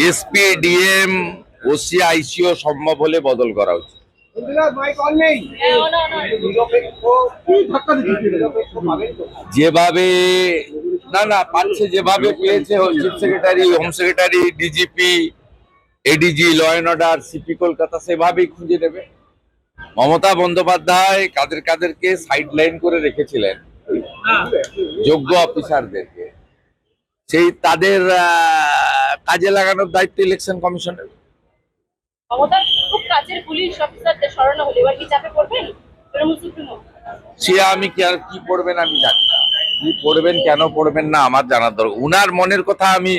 SP, DM, OC, আইসিও সম্ভব হলে বদল করা উচিত। যেভাবে না পাচ্ছে, যেভাবে পেয়েছে chief secretary, home secretary, DGP, ADG, law and order, CP Kolkata, সেভাবেই খুঁজে নেবে। মমতা বন্দ্যোপাধ্যায় কাদেরকে সাইড লাইন করে রেখেছিলেন, যোগ্য অফিসারদেরকে, সেই তাদের কাজে লাগানোর দায়িত্ব ইলেকশন কমিশনের। সে আমি কি পড়বেন আমি জানি না, কি পড়বেন কেন পড়বেন না আমার জানার দরকার। উনার মনের কথা আমি,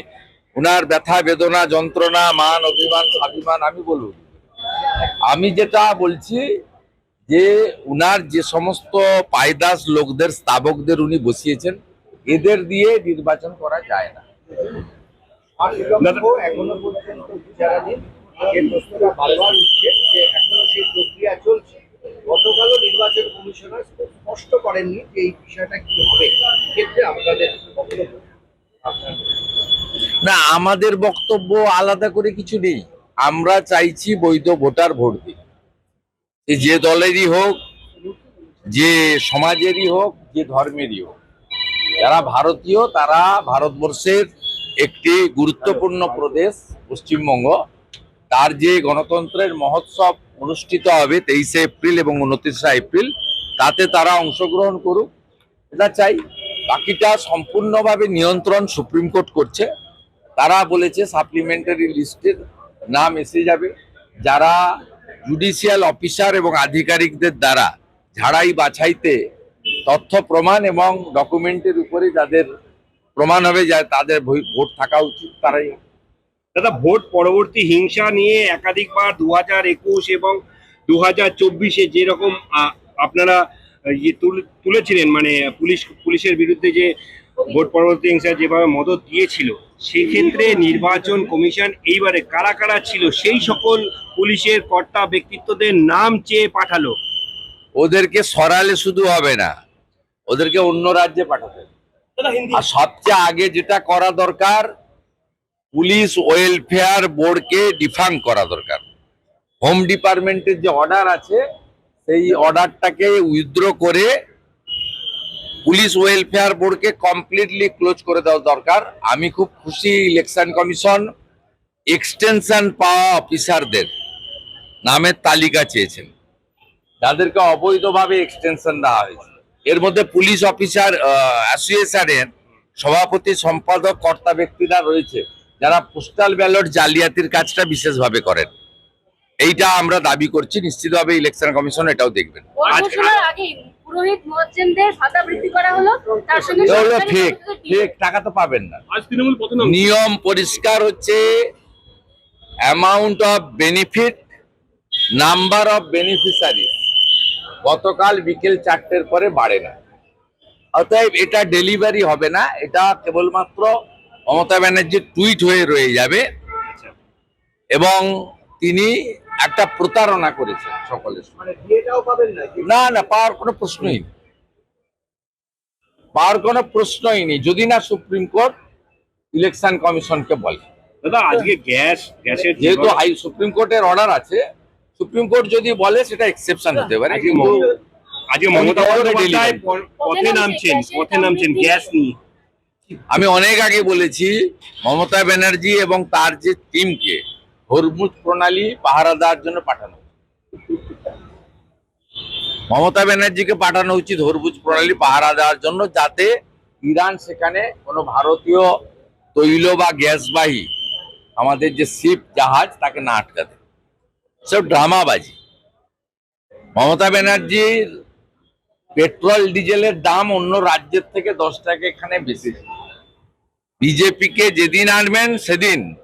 উনার ব্যথা বেদনা যন্ত্রণা মান অভিমান স্বাভিমান আমি বলুন। আমি যেটা বলছি যে উনার যে সমস্ত পায়দাস লোকদের, স্থাবকদের উনি বসিয়েছেন, এদের দিয়ে নির্বাচন করা যায় না। এখনো পর্যন্ত বিচারাধীন, এই প্রশ্নটা বারবার উঠছে যে এখনো সেই প্রক্রিয়া চলছে। গতকালও নির্বাচন কমিশনার স্পষ্ট করেননি যে এই বিষয়টা কি হবে। ক্ষেত্রে আপনাদের না, আমাদের বক্তব্য আলাদা করে কিছু নেই। আমরা চাইছি বৈধ ভোটার ভোট দিন, যে দলেরই হোক, যে সমাজেরই হোক, যে ধর্মেরই হোক। যারা ভারতীয় তারা ভারতবর্ষের একটি গুরুত্বপূর্ণ প্রদেশ পশ্চিমবঙ্গ, তার যে গণতন্ত্রের মহোৎসব অনুষ্ঠিত হবে 23শে এপ্রিল এবং 29শে এপ্রিল, তাতে তারা অংশগ্রহণ করুক, এটা চাই। বাকিটা সম্পূর্ণভাবে নিয়ন্ত্রণ সুপ্রিম কোর্ট করছে। তারা বলেছে সাপ্লিমেন্টারি লিস্টের নাম এসে যাবে, যারা জুডিশিয়াল অফিসার এবং আধিকারিকদের দ্বারা ঝাড়াই বাছাইতে তথ্য প্রমাণ এবং ডকুমেন্টের উপরে যাদের প্রমাণ হবে যা তাদের ভোট থাকা উচিত, তারাই। দাদা, ভোট পরবর্তী হিংসা নিয়ে একাধিকবার 2021 এবং 2024-এ যেরকম আপনারা তুলেছিলেন, মানে পুলিশের বিরুদ্ধে যে ভোট পরবর্তী হিংসা যেভাবে মদত দিয়েছিল, সেক্ষেত্রে নির্বাচন কমিশন এইবারে কারা কারা ছিল সেই সকল পুলিশের কর্তা ব্যক্তিত্বদের নাম চেয়ে পাঠালো। ওদেরকে সরালে শুধু হবে না, ওদেরকে অন্য রাজ্যে পাঠাতে। আর সবচেয়ে আগে যেটা করা দরকার, পুলিশ ওয়েলফেয়ার বোর্ডকে ডিফাঙ্ক করা দরকার। হোম ডিপার্টমেন্টের যে অর্ডার আছে সেই অর্ডারটাকে উইথড্র করে পুলিশ ওয়েলফেয়ার বোর্ডকে কমপ্লিটলি ক্লোজ করে দেওয়া দরকার। আমি খুব খুশি, ইলেকশন কমিশন এক্সটেনশন পাওয়া অফিসারদের নামের তালিকা চেয়েছেন, যাদেরকে অবৈধভাবে এক্সটেনশন দেওয়া হয়েছে। এর মধ্যে পুলিশ অফিসার অ্যাসোসিয়েশনের সভাপতি, সম্পাদক, কর্তা ব্যক্তিরা রয়েছে, যারা পোস্টাল ব্যালট জালিয়াতির কাজটা বিশেষভাবে করেন। এইটা আমরা দাবি করছি, নিশ্চিতভাবে ইলেকশন কমিশন এটাও দেখবেন। টাকা তো পাবেন না। নিয়ম পরিষ্কার হচ্ছে, amount of benefit, number of beneficiary গতকাল বিকেল 4টের পরে বাড়ে না। অতএব এটা ডেলিভারি হবে না, এটা কেবলমাত্র মমতা ব্যানার্জির টুইট হয়ে রয়ে যাবে এবং তিনি একটা প্রতারণা করেছেন সকলের সঙ্গে। না, পাওয়ার কোনো প্রশ্নই নেই, পাওয়ার কোনো প্রশ্নই নেই যদি না সুপ্রিম কোর্ট ইলেকশন কমিশনকে বলে। দাদা, আজকে গ্যাসের যেহেতু সুপ্রিম কোর্টের অর্ডার আছে, সুপ্রিম কোর্ট যদি বলে সেটা এক্সেপশন হতে পারে। আজকে মমতা বন্দ্যোপাধ্যায় পথে নামছেন গ্যাস নিয়ে। আমি অনেক আগে বলেছি, মমতা ব্যানার্জি এবং তার যে টিমকে হরমুজ প্রণালী পাহারা দেওয়ার জন্য পাঠানো, মমতা ব্যানার্জিকে পাঠানো উচিত হরমুজ প্রণালী পাহারা দেওয়ার জন্য, যাতে ইরান সেখানে কোনো ভারতীয় তৈল বা গ্যাসবাহী আমাদের যে শিপ জাহাজ তাকে না আটকাতে। সব ড্রামাবাজি। মমতা ব্যানার্জির পেট্রোল ডিজেলের দাম অন্য রাজ্যের থেকে 10 টাকা এখানে বেশি। বিজেপিকে যেদিন আনবেন সেদিন